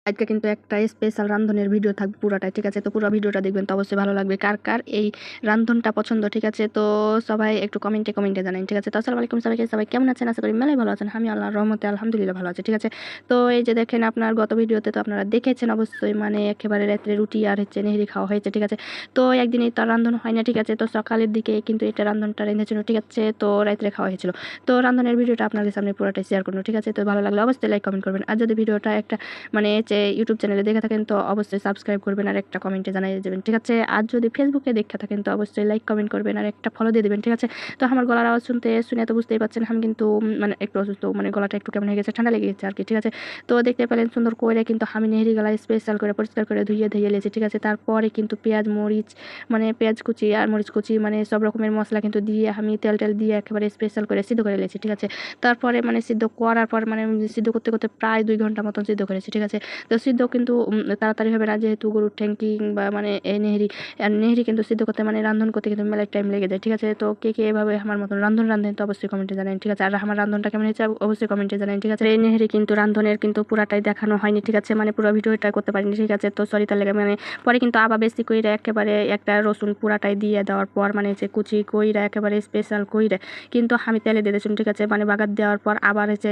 আজকে কিন্তু একটা স্পেশাল রান্ধনের ভিডিও থাকবে পুরোটাই, ঠিক আছে? তো পুরো ভিডিওটা দেখবেন তো অবশ্যই ভালো লাগবে। কার কার এই রান্ধনটা পছন্দ, ঠিক আছে? তো সবাই একটু কমেন্টে জানান, ঠিক আছে? তো আসসালামু আলাইকুম সবাইকে, সবাই কেমন আছেন? আশা করি মেলাই ভালো আছেন। আমি আল্লাহর রহমতে আলহামদুলিল্লাহ ভালো আছি, ঠিক আছে? তো এই যে দেখেন, আপনার গত ভিডিওতে তো আপনারা দেখেছেন অবশ্যই, মানে একেবারে রাত্রে রুটি আর নেহরি খাওয়া হয়েছে, ঠিক আছে? তো একদিনই তো রান্ধন হয় না, ঠিক আছে? তো সকালের দিকে কিন্তু এটা রান্ধনটা রেঁধেছিল, ঠিক আছে? তো রাত্রে খাওয়া হয়েছিল। তো রান্ধনের ভিডিওটা আপনাদের সামনে পুরোটাই শেয়ার করবো, ঠিক আছে? তো ভালো লাগলে অবশ্যই লাইক কমেন্ট করবেন। আর যদি ভিডিওটা একটা মানে যে ইউটিউব চ্যানেলে দেখে থাকেন তো অবশ্যই সাবস্ক্রাইব করবেন আর একটা কমেন্টে জানিয়ে দেবেন, ঠিক আছে? আর যদি ফেসবুকে দেখে থাকেন তো অবশ্যই লাইক কমেন্ট করবেন আর একটা ফলো দিয়ে দেবেন, ঠিক আছে? তো আমার গলার আওয়াজ শুনে তো বুঝতেই পারছেন আমি কিন্তু মানে একটু অসুস্থ, মানে গলাটা একটু কেমন হয়ে গেছে, ঠান্ডা লেগে গেছে আর কি, ঠিক আছে? তো দেখতে পেলেন সুন্দর করে কিন্তু আমি নেহরি গলায় স্পেশাল করে পরিষ্কার করে ধুয়ে লেছি, ঠিক আছে? তারপরে কিন্তু পেঁয়াজ মরিচ মানে পেঁয়াজ কুচি আর মরিচ কুচি মানে সব রকমের মশলা কিন্তু দিয়ে আমি তেল দিয়ে একেবারে স্পেশাল করে সিদ্ধ করে লেছি, ঠিক আছে? তারপরে মানে সিদ্ধ করার পর মানে সিদ্ধ করতে করতে প্রায় 2 ঘন্টা মতন সিদ্ধ করেছি, ঠিক আছে? তো সিদ্ধ কিন্তু তাড়াতাড়ি হবে না, যেহেতু গরুর ঠ্যাঙ্কি বা মানে এই নেহরি, আর নেহরি কিন্তু সিদ্ধ করতে মানে রান্ধন করতে কিন্তু মেলা টাইম লেগে যায়, ঠিক আছে? তো কে এভাবে আমার মতন রান্ধেন তো অবশ্যই কমেন্টে জানান, ঠিক আছে? আর আমার রান্ধনটা কেমন হয়েছে অবশ্যই কমেন্টে জানান, ঠিক আছে? এই নেহরি কিন্তু রান্ধনের কিন্তু পুরাটাই দেখানো হয়নি, ঠিক আছে? মানে পুরো ভিডিওটা করতে পারিনি, ঠিক আছে? তো সরি তার লেগে মানে পরে কিন্তু আবার বেশি কইরা একেবারে একটা রসুন পুরাটাই দিয়ে দেওয়ার পর মানে যে কুচি কইরা একেবারে স্পেশাল কইরা কিন্তু আমি তেলে দিয়ে দিয়েছিলাম, ঠিক আছে? মানে বাগার দেওয়ার পর আবার হচ্ছে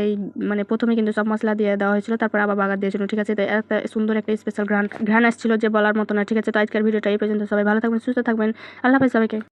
মানে প্রথমে কিন্তু সব মশলা দিয়ে দেওয়া হয়েছিল, তারপর আবার বাগার দিয়েছিল, ঠিক আছে? তো একটা সুন্দর একটা স্পেশাল ঘ্রাণ আসছিল যে বলার মতো না, ঠিক আছে? তো আজকের ভিডিওটা এই পর্যন্ত। সবাই ভালো থাকবেন, সুস্থ থাকবেন। আল্লাহ হাফেজ সবাইকে।